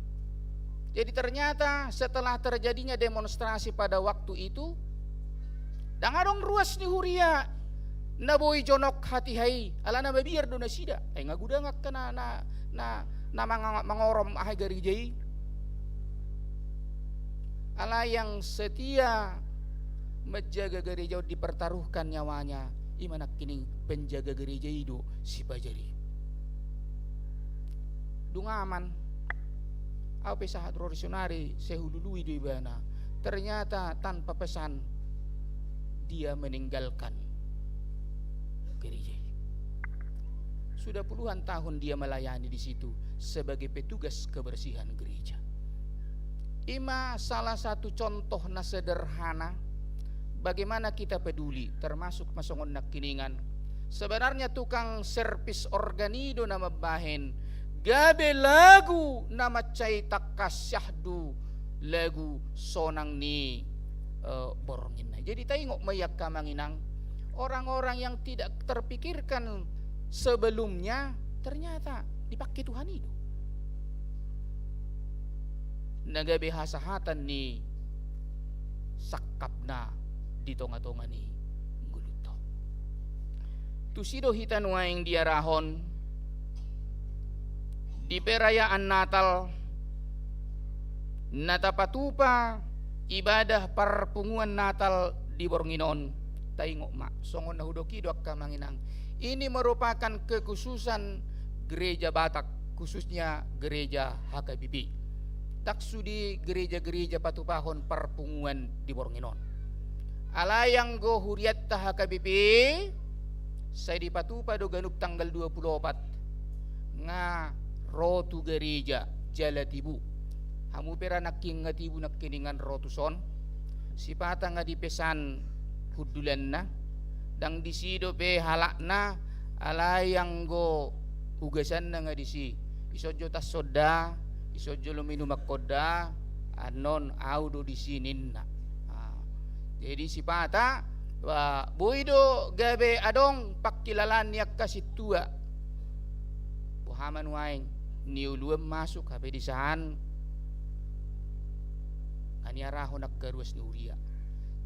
jadi ternyata setelah terjadinya demonstrasi pada waktu itu dangadong ruas ni huria na boy jonok hati hai ala na babir do na sida ay ngagudangak ka na mangorom ahay garijay ala yang setia menjaga gereja dipertaruhkan nyawanya imanak kining penjaga gereja itu si Bajari dungaman apa sahat rosionari sehulului do ibana ternyata tanpa pesan dia meninggalkan gereja. Sudah puluhan tahun dia melayani di situ sebagai petugas kebersihan gereja. Ima salah satu contoh na sederhana bagaimana kita peduli termasuk masongon na kiningan. Sebenarnya tukang servis organido nama bahen gabe lagu nama cai takas syahdu lagu sonang ni borongin. Jadi tengok mayak kamanginang orang-orang yang tidak terpikirkan sebelumnya ternyata dipakai Tuhan itu. nagabihasahatan ni sakap na di tonga-tonga ni guluto. Tusido hitan waing diarahon di perayaan Natal natapatupa ibadah perpunguan Natal di Bornginon taingo ma songon nahudoki doak kamanginang. Ini merupakan kekhususan gereja Batak, khususnya gereja HKBP. Taksudi gereja-gereja patupahon perpunguan di Bornginon. Alayang go huriat ta HKBP saya dipatupa do ganuk tanggal 24 nga rotu gereja Jalatibu. Hamu pera naking ngatibu nakiningan rotuson. Sipata nga dipesan hudulan na dang disido pe halak na alayang go ugasan na nga disi isodyo tas soda isodyo luminum makoda anon audo disinin na jadi sipata buido gabe adong pakilalan yak kasitua buhaman waing niuluem masuk hape disahan kaniaraho nagkaruas ni Uria.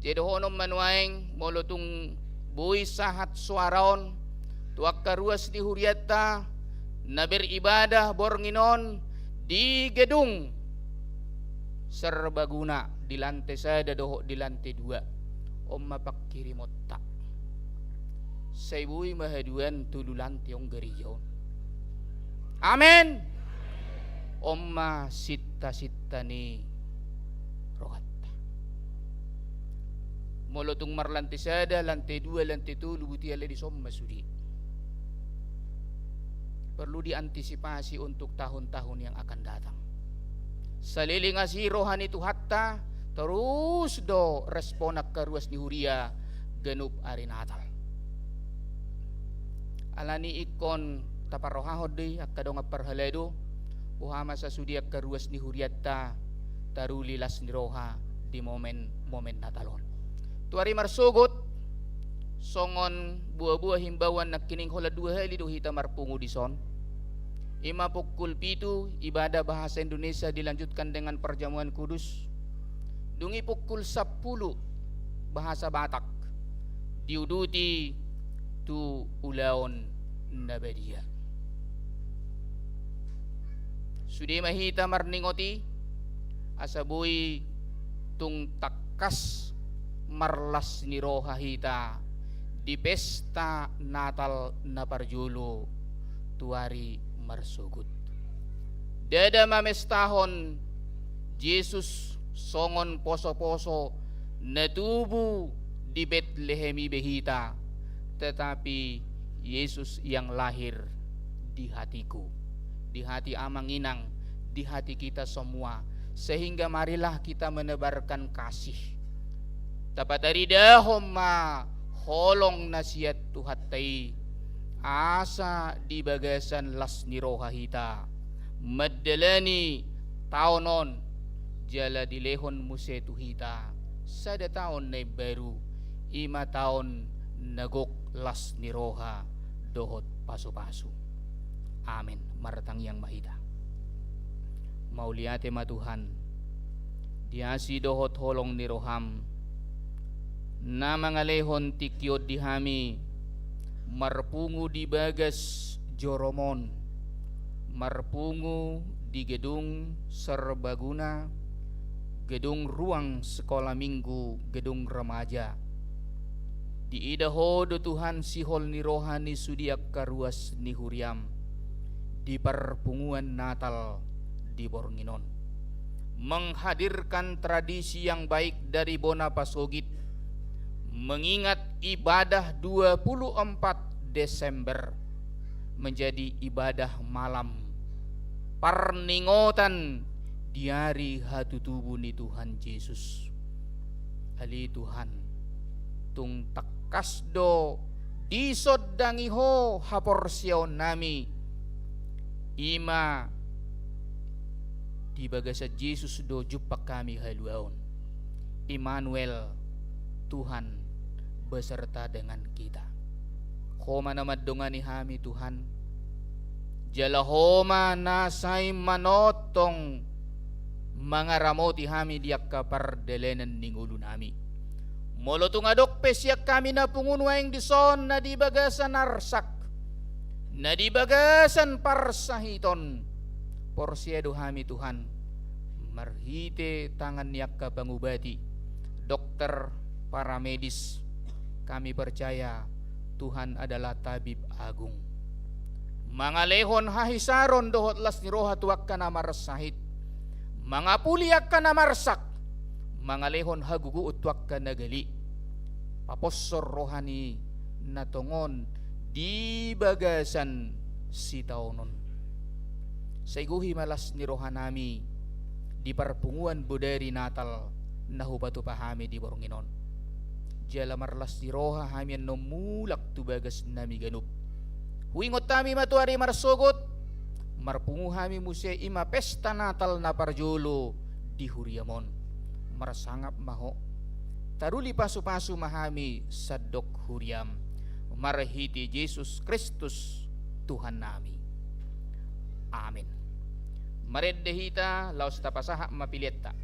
Jadi honom manuaing molotung buy sahat suaraon tuak karuas di Huriata na beribadah Bornginon di gedung serbaguna di lantai sada doho di lantai 2 om mapakkirimota say buy mahaduan tulu lantai ong geriyon. Amen. Omma sitta ni rohat. Molotong marlantai sada, lantai 2, lantai 3 lubuti ala di somma sudi. Perlu diantisipasi untuk tahun-tahun yang akan datang. Saliling asi rohani tuhatta terus do responak karuas ni Huria genup ari Natal. Alani ikon taparohahod di akadong aparhaledo buhama sa sudi karuas ni Huriatta tarulilas ni roha di momen Natalon. Tuari marsugot songon buah-buah himbauan na kining hola 2 hali do hita marpungu dison. 5:07 ibadah bahasa Indonesia dilanjutkan dengan perjamuan kudus. Dungi pukul 10 bahasa Batak diuduti tu ulaon nabadia. Sudi mahita marningoti asabuy tung takas marlas ni roha hita di pesta Natal na parjulo tuari marsugut. Dada mamestahon Jesus songon poso-poso natubu di Bethlehem ibehita, tetapi Yesus yang lahir di hatiku, di hati amang inang, di hati kita semua. Sehingga marilah kita menebarkan kasih. Tapatari dahom ma holong nasihat tuhatai asa di bagasan las ni roha hita madalani taonon jala dilehon muse tuhita sada taon na baru 5 taon nagok las ni roha dohot paso-paso. Amin. Maratang yang mahita mauliate matuhan diasi dohot holong ni roham na mangalehon tikyod dihami marpungu di bagas Joromon, marpungu di gedung serbaguna, gedung ruang sekolah minggu, gedung remaja. Di idaho do Tuhan sihol ni rohani sudiak karuas ni huriam di perpunguan Natal di Bornginon, menghadirkan tradisi yang baik dari Bona Pasogit, mengingat ibadah 24 Desember menjadi ibadah malam parningotan di hari hatutubu ni Tuhan Yesus. Ali Tuhan tung takasdo disoddangiho haporsyaon nami ima di bagasa Yesus do jupak kami haluaon. Immanuel, Tuhan beserta dengan kita. Homa na madungan ni hami Tuhan. Jalahoma nasay manotong mangaramoti hami diak kapardelenan ning ulo nami. Molo tungadok pesyak kami na pungunwaing dison na di bagasan arsak, na di bagasan parsahiton, porsiedo hami Tuhan, marhite tangan niak kapangubati, dokter, para medis, kami percaya Tuhan adalah tabib agung. Mga lehon hahisaron dohot las ni roha tuwak ka na marsahit, mga puliak ka na marsak, mga lehon hagugu utwak ka nagali, paposor rohani natongon di bagasan si taunon. Sa iguhi malas ni rohanami di parpunguan buderi natal nahubatu pahami di boronginon. Jala marlas di roha hamian nomulak tu bagas nami ganup. Huingot tami matuari marsogot, marpungu hami musya ima pesta natal na parjolo di Huriamon. Marasangap maho taruli pasu-pasu mahami sadok Huriam, marahiti Yesus Kristus Tuhan nami. Amin. Mareddehita laos tapasaha mapilietta.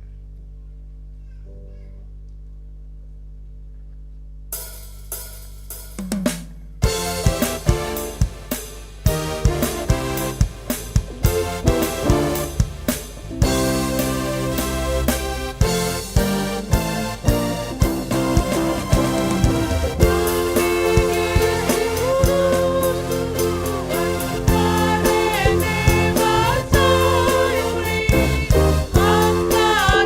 Hamba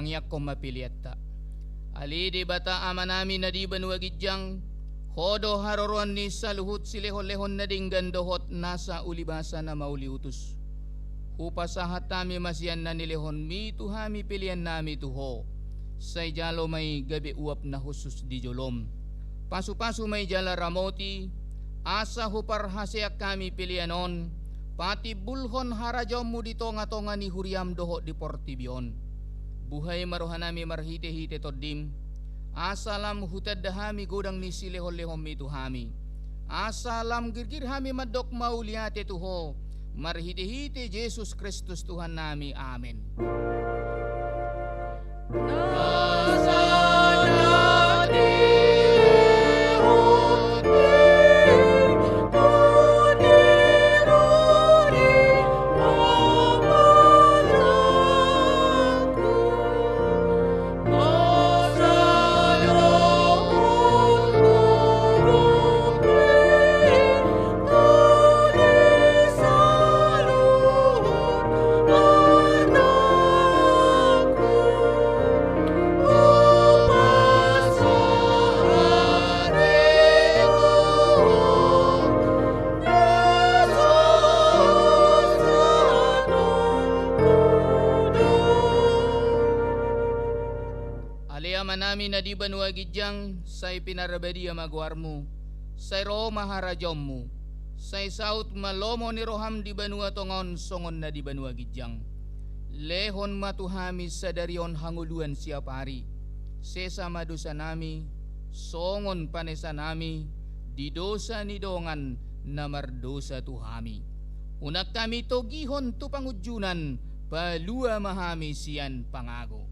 pangyak ko mapiliatta. Ali di bata ama namin na di banwa gidyang, hodo haroruan ni sa luhut silehon-lehon na dinggan dohot nasa ulibasa na mauliutus. Upasahat tami masyan na nilehon mi tuhami pilian nami tuho. Say jalo may gabi uap na husus di jolom. Pasu-pasu may jala ramoti, asa hupar hasyak kami pilianon, pati bulhon harajom mo dito nga tonga ni huriam doho di portibion. Buhay maruhanami marhite-hite todim, asalam hutad dahami gudang ni silehon-lehon mi tuhami. Asalam girgirhami madok mauliate tuho, marhite-hite Jesus Kristus Tuhan nami. Amen. Manami na di banwa gidyang say pinarabadi magwarmo, say ro maharajommu, say saut malomo ni roham di banwa tongon songon na di banwa gidyang. Lehon matuhami sa darion hanguluan siap hari, sesa madusa nami, songon panesa nami, di dosa ni dongan na mardosa tuhami. Unak kami togihon tu pangujunan, palua mahami siyan pangago.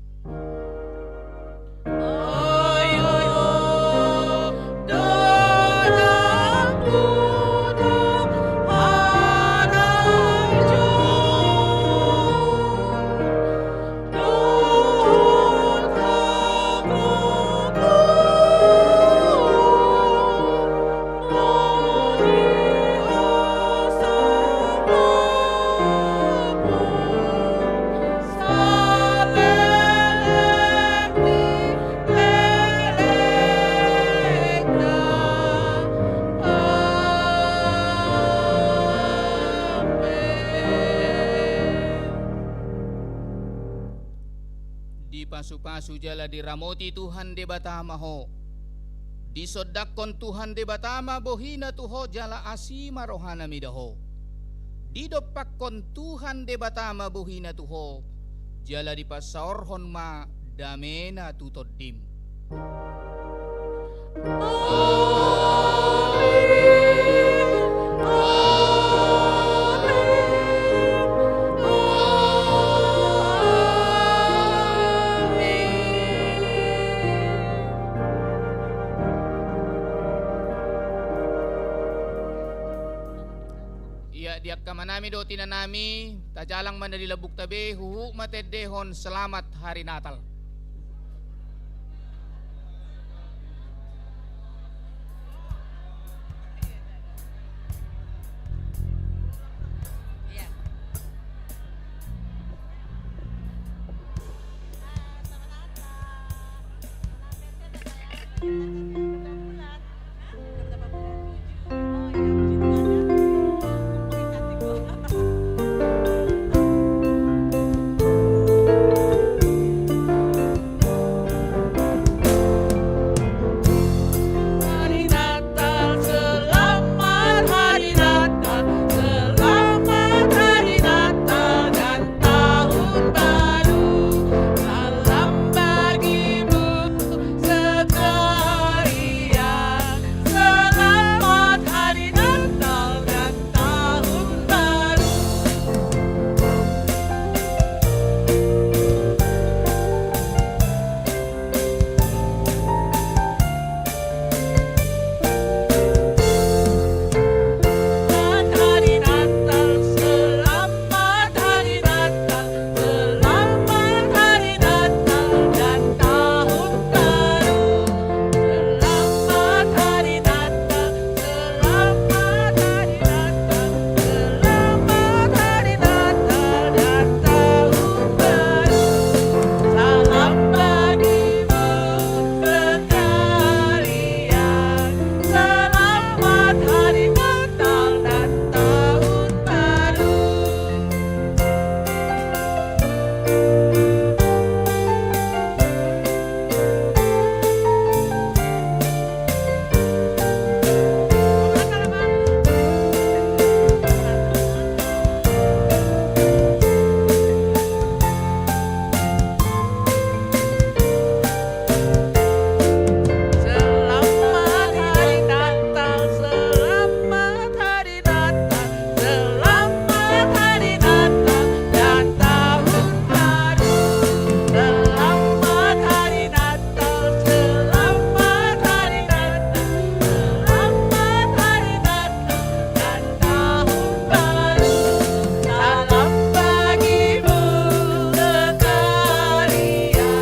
Pasu-pasu jala di ramoti Tuhan de batama ho, di sodakon Tuhan de batama bohina tuho jala asima rohana midaho, di dopakon Tuhan de batama bohina tuho jala di pasaorhon ma damena tutodim. Diak kamanami do tinanami, tajalang manadilabuk tabi, huhu matedehon selamat hari Natal. Selamat Natal.